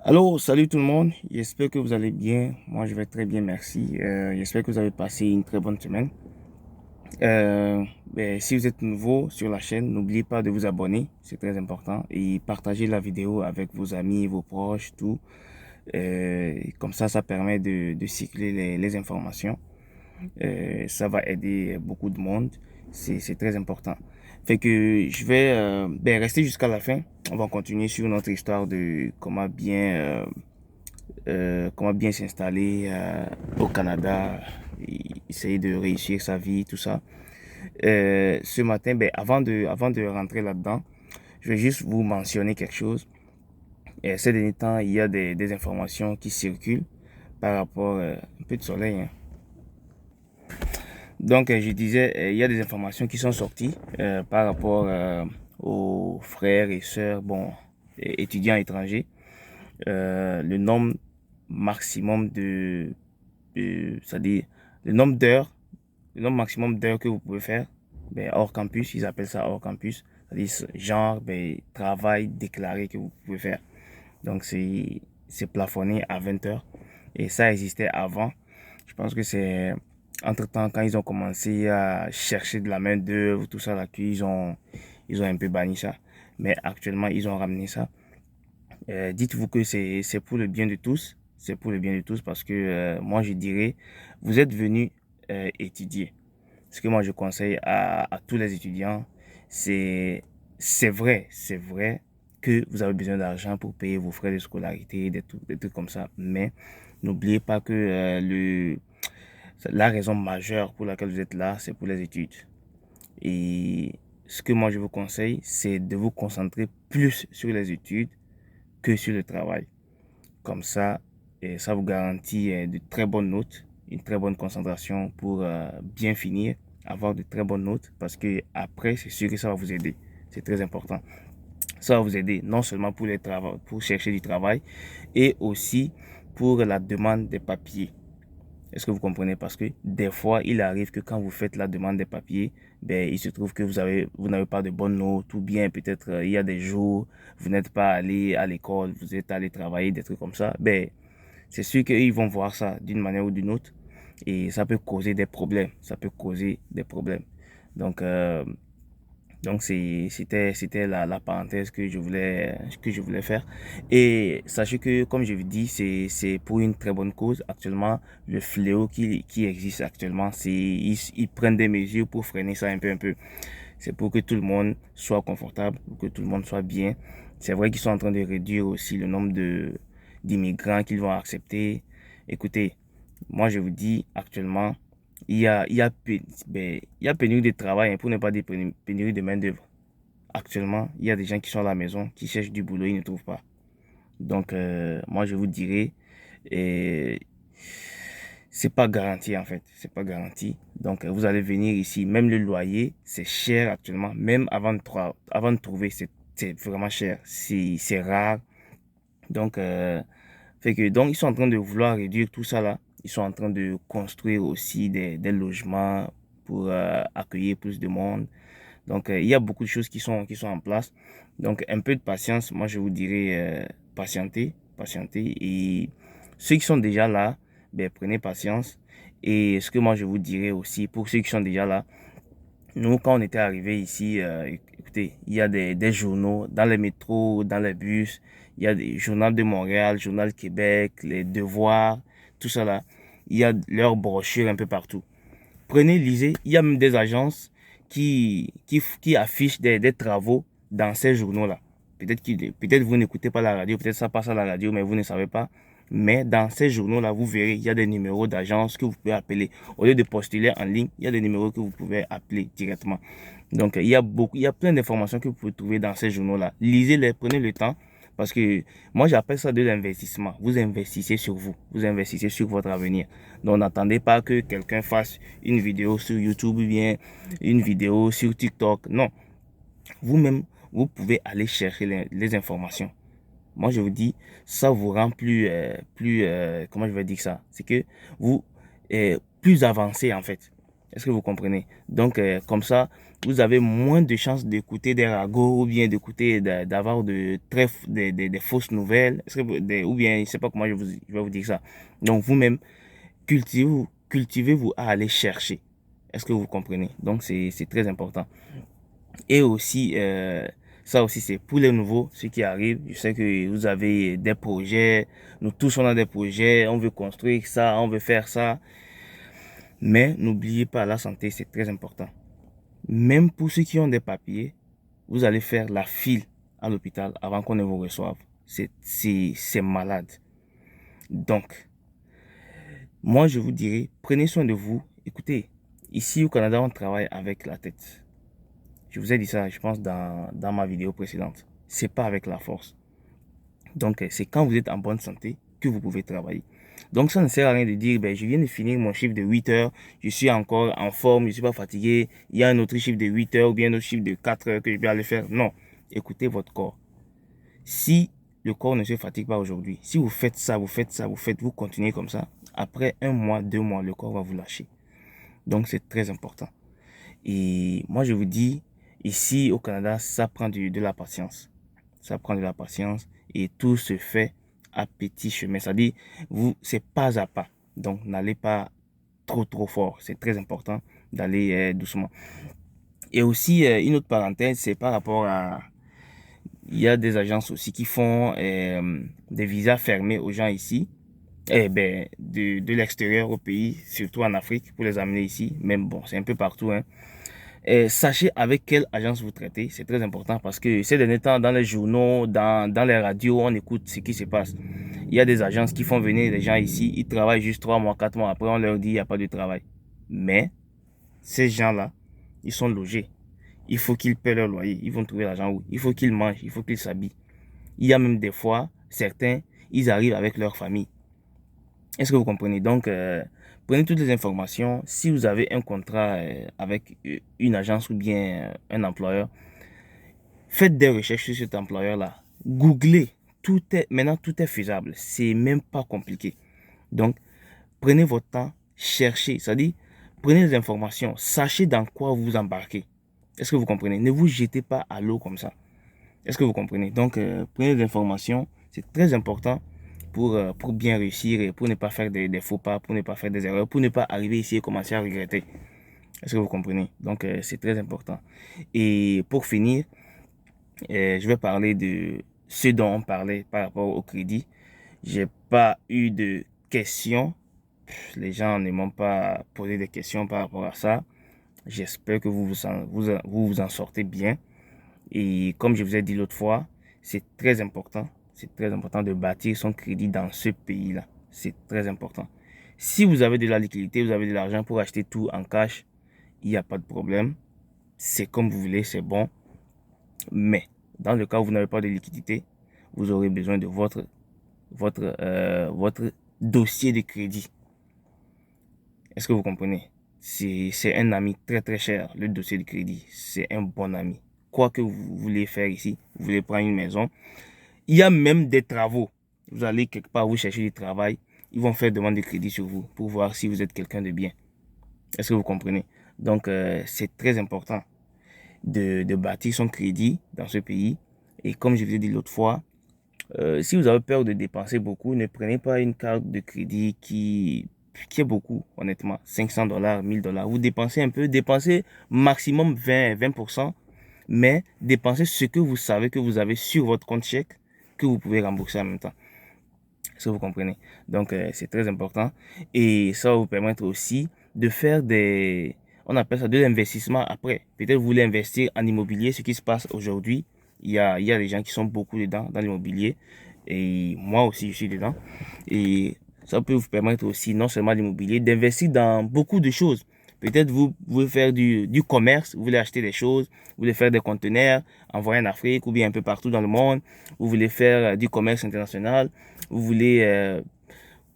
Allô, salut tout le monde. J'espère que vous allez bien. Moi, je vais très bien, merci. J'espère que vous avez passé une très bonne semaine. Si vous êtes nouveau sur la chaîne, n'oubliez pas de vous abonner, c'est très important. Et partagez la vidéo avec vos amis, vos proches, tout. Comme ça permet de cycler les informations. Ça va aider beaucoup de monde. C'est très important. Fait que je vais rester jusqu'à la fin. On va continuer sur notre histoire de comment bien s'installer au Canada, et essayer de réussir sa vie, tout ça. Ce matin, avant de rentrer là-dedans, je vais juste vous mentionner quelque chose. Ces derniers temps, il y a des informations qui circulent par rapport un peu de soleil, hein. Donc, je disais, il y a des informations qui sont sorties par rapport aux frères et sœurs, bon, étudiants étrangers. Le nombre maximum c'est-à-dire le nombre d'heures, le nombre maximum d'heures que vous pouvez faire, hors campus, ils appellent ça hors campus, c'est-à-dire genre travail déclaré que vous pouvez faire. Donc c'est plafonné à 20 heures et ça existait avant. Je pense que c'est entre-temps quand ils ont commencé à chercher de la main d'œuvre, tout ça là, ils ont un peu banni ça. Mais actuellement, ils ont ramené ça. Dites-vous que c'est pour le bien de tous. C'est pour le bien de tous parce que moi, je dirais, vous êtes venus étudier. Ce que moi, je conseille à tous les étudiants, c'est c'est vrai que vous avez besoin d'argent pour payer vos frais de scolarité, des trucs comme ça. Mais n'oubliez pas que la raison majeure pour laquelle vous êtes là, c'est pour les études. Et ce que moi, je vous conseille, c'est de vous concentrer plus sur les études que sur le travail. Comme ça, ça vous garantit de très bonnes notes, une très bonne concentration pour bien finir, avoir de très bonnes notes, parce que après, c'est sûr que ça va vous aider. C'est très important. Ça va vous aider non seulement pour chercher du travail, et aussi pour la demande des papiers. Est-ce que vous comprenez? Parce que des fois, il arrive que quand vous faites la demande des papiers, il se trouve que vous n'avez pas de bonnes notes, ou bien peut-être il y a des jours, vous n'êtes pas allé à l'école, vous êtes allé travailler, des trucs comme ça. C'est sûr qu'ils vont voir ça d'une manière ou d'une autre, et ça peut causer des problèmes. Ça peut causer des problèmes. Donc, euh, c'était la parenthèse que je voulais faire. Et sachez que, comme je vous dis, c'est pour une très bonne cause. Actuellement, le fléau qui existe actuellement, ils prennent des mesures pour freiner ça un peu. C'est pour que tout le monde soit confortable, pour que tout le monde soit bien. C'est vrai qu'ils sont en train de réduire aussi le nombre d'immigrants qu'ils vont accepter. Écoutez, moi je vous dis actuellement, il y a pénurie de travail, hein, pour ne pas dire pénurie de main-d'œuvre. Actuellement, il y a des gens qui sont à la maison, qui cherchent du boulot, ils ne trouvent pas. Donc, moi, je vous dirais, euh, c'est pas garanti en fait, c'est pas garanti. Donc, vous allez venir ici, même le loyer, c'est cher actuellement, même avant de trouver, c'est vraiment cher, c'est rare. Donc, donc, ils sont en train de vouloir réduire tout ça là. Ils sont en train de construire aussi des logements pour accueillir plus de monde. Donc, il y a beaucoup de choses qui sont en place. Donc, un peu de patience. Moi, je vous dirais patienter, patienter. Et ceux qui sont déjà là, prenez patience. Et ce que moi, je vous dirais aussi, pour ceux qui sont déjà là, nous, quand on était arrivé ici, écoutez, il y a des journaux dans les métros, dans les bus. Il y a des journaux de Montréal, Journal Québec, les Devoirs, tout ça là. Il y a leurs brochures un peu partout. Prenez, lisez. Il y a même des agences qui affichent des travaux dans ces journaux-là. Peut-être vous n'écoutez pas la radio, peut-être ça passe à la radio, mais vous ne savez pas. Mais dans ces journaux-là, vous verrez, il y a des numéros d'agence que vous pouvez appeler. Au lieu de postuler en ligne, il y a des numéros que vous pouvez appeler directement. Donc, il y a plein d'informations que vous pouvez trouver dans ces journaux-là. Lisez-les, prenez le temps. Parce que moi, j'appelle ça de l'investissement. Vous investissez sur vous. Vous investissez sur votre avenir. Donc, n'attendez pas que quelqu'un fasse une vidéo sur YouTube ou bien une vidéo sur TikTok. Non. Vous-même, vous pouvez aller chercher les informations. Moi, je vous dis, ça vous rend comment je vais dire ça? C'est que vous, plus avancé en fait. Est-ce que vous comprenez? Donc, comme ça, vous avez moins de chances d'écouter des ragots ou bien d'écouter, d'avoir des fausses nouvelles. Ou bien, je ne sais pas comment je vais vous dire ça. Donc, vous-même, cultivez-vous à aller chercher. Est-ce que vous comprenez? Donc, c'est très important. Et aussi, ça aussi, c'est pour les nouveaux, ceux qui arrivent. Je sais que vous avez des projets. Nous tous, on a des projets. On veut construire ça, on veut faire ça. Mais n'oubliez pas, la santé, c'est très important. Même pour ceux qui ont des papiers, vous allez faire la file à l'hôpital avant qu'on ne vous reçoive. C'est malade. Donc, moi, je vous dirais, prenez soin de vous. Écoutez, ici au Canada, on travaille avec la tête. Je vous ai dit ça, je pense, dans ma vidéo précédente. C'est pas avec la force. Donc, c'est quand vous êtes en bonne santé que vous pouvez travailler. Donc, ça ne sert à rien de dire, ben, je viens de finir mon chiffre de 8 heures, je suis encore en forme, je ne suis pas fatigué, il y a un autre chiffre de 8 heures ou bien un autre chiffre de 4 heures que je vais aller faire. Non, écoutez votre corps. Si le corps ne se fatigue pas aujourd'hui, si vous faites ça, vous continuez comme ça, après 1 mois, 2 mois, le corps va vous lâcher. Donc, c'est très important. Et moi, je vous dis, ici au Canada, ça prend de la patience. Ça prend de la patience et tout se fait à petit chemin. C'est-à-dire, c'est pas à pas. Donc, n'allez pas trop fort. C'est très important d'aller doucement. Et aussi, une autre parenthèse, c'est par rapport à... Il y a des agences aussi qui font des visas fermés aux gens ici. De l'extérieur au pays, surtout en Afrique, pour les amener ici. Même bon, c'est un peu partout, hein. Sachez avec quelle agence vous traitez, c'est très important parce que ces derniers temps, dans les journaux, dans les radios, on écoute ce qui se passe. Il y a des agences qui font venir des gens ici, ils travaillent juste 3 mois, 4 mois après, on leur dit il n'y a pas de travail. Mais ces gens-là, ils sont logés. Il faut qu'ils paient leur loyer, ils vont trouver l'argent où? Il faut qu'ils mangent, il faut qu'ils s'habillent. Il y a même des fois, certains, ils arrivent avec leur famille. Est-ce que vous comprenez? Donc, prenez toutes les informations. Si vous avez un contrat avec une agence ou bien un employeur, faites des recherches sur cet employeur-là. Googlez. Maintenant, tout est faisable. C'est même pas compliqué. Donc, prenez votre temps, cherchez. C'est-à-dire, prenez les informations. Sachez dans quoi vous embarquez. Est-ce que vous comprenez? Ne vous jetez pas à l'eau comme ça. Est-ce que vous comprenez? Donc, prenez les informations. C'est très important pour bien réussir et pour ne pas faire des faux pas, pour ne pas faire des erreurs, pour ne pas arriver ici et commencer à regretter. Est-ce que vous comprenez? Donc, c'est très important. Et pour finir, je vais parler de ce dont on parlait par rapport au crédit. J'ai pas eu de questions. Les gens ne m'ont pas posé de questions par rapport à ça. J'espère que vous en sortez bien. Et comme je vous ai dit l'autre fois, c'est très important. C'est très important de bâtir son crédit dans ce pays-là. C'est très important. Si vous avez de la liquidité, vous avez de l'argent pour acheter tout en cash, il n'y a pas de problème. C'est comme vous voulez, c'est bon. Mais dans le cas où vous n'avez pas de liquidité, vous aurez besoin de votre dossier de crédit. Est-ce que vous comprenez? C'est un ami très cher, le dossier de crédit. C'est un bon ami. Quoi que vous voulez faire ici, vous voulez prendre une maison, il y a même des travaux. Vous allez quelque part, vous cherchez du travail, ils vont faire demande de crédit sur vous pour voir si vous êtes quelqu'un de bien. Est-ce que vous comprenez? Donc, c'est très important de bâtir son crédit dans ce pays. Et comme je vous ai dit l'autre fois, si vous avez peur de dépenser beaucoup, ne prenez pas une carte de crédit qui est beaucoup, honnêtement. 500 dollars, 1000 dollars. Vous dépensez un peu, dépensez maximum 20%, mais dépensez ce que vous savez que vous avez sur votre compte chèque que vous pouvez rembourser en même temps. Est-ce que vous comprenez? Donc, c'est très important. Et ça va vous permettre aussi de faire on appelle ça de l'investissement après. Peut-être vous voulez investir en immobilier, ce qui se passe aujourd'hui. Il y a des gens qui sont beaucoup dedans, dans l'immobilier. Et moi aussi, je suis dedans. Et ça peut vous permettre aussi, non seulement l'immobilier, d'investir dans beaucoup de choses. Peut-être vous voulez faire du commerce, vous voulez acheter des choses, vous voulez faire des conteneurs, envoyer en Afrique ou bien un peu partout dans le monde. Vous voulez faire du commerce international, vous voulez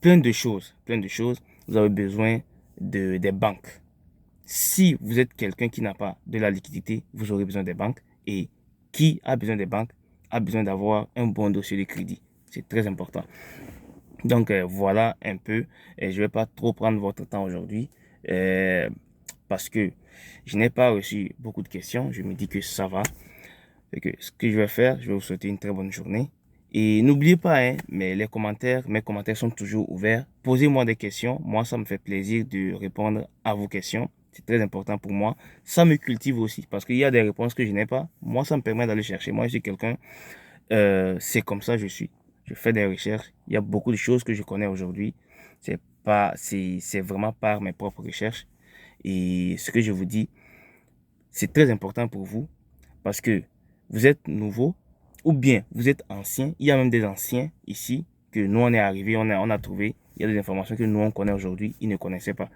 plein de choses, plein de choses. Vous avez besoin des banques. Si vous êtes quelqu'un qui n'a pas de la liquidité, vous aurez besoin des banques. Et qui a besoin des banques a besoin d'avoir un bon dossier de crédit. C'est très important. Donc voilà un peu. Et je ne vais pas trop prendre votre temps aujourd'hui parce que Je n'ai pas reçu beaucoup de questions. Je me dis que ça va. Et que ce que je vais faire, je vais vous souhaiter une très bonne journée. Et n'oubliez pas, hein, mais mes commentaires sont toujours ouverts. Posez-moi des questions. Moi, ça me fait plaisir de répondre à vos questions. C'est très important pour moi. Ça me cultive aussi parce qu'il y a des réponses que je n'ai pas. Moi, ça me permet d'aller chercher. Moi, je suis quelqu'un, c'est comme ça je suis. Je fais des recherches. Il y a beaucoup de choses que je connais aujourd'hui. C'est vraiment par mes propres recherches. Et ce que je vous dis, c'est très important pour vous parce que vous êtes nouveau ou bien vous êtes ancien. Il y a même des anciens ici que nous on est arrivé, on a trouvé. Il y a des informations que nous on connaît aujourd'hui, ils ne connaissaient pas.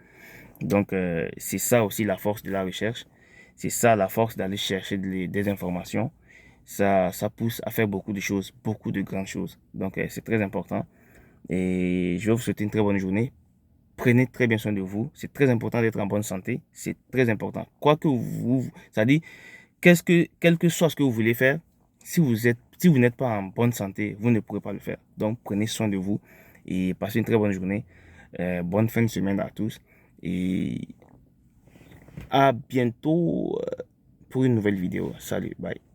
Donc c'est ça aussi la force de la recherche. C'est ça la force d'aller chercher des informations. Ça pousse à faire beaucoup de choses, beaucoup de grandes choses. Donc c'est très important. Et je vais vous souhaiter une très bonne journée. Prenez très bien soin de vous. C'est très important d'être en bonne santé. C'est très important. Quoi que ça dit, quel que soit ce que vous voulez faire, si vous n'êtes pas en bonne santé, vous ne pourrez pas le faire. Donc, prenez soin de vous et passez une très bonne journée. Bonne fin de semaine à tous et à bientôt pour une nouvelle vidéo. Salut, bye.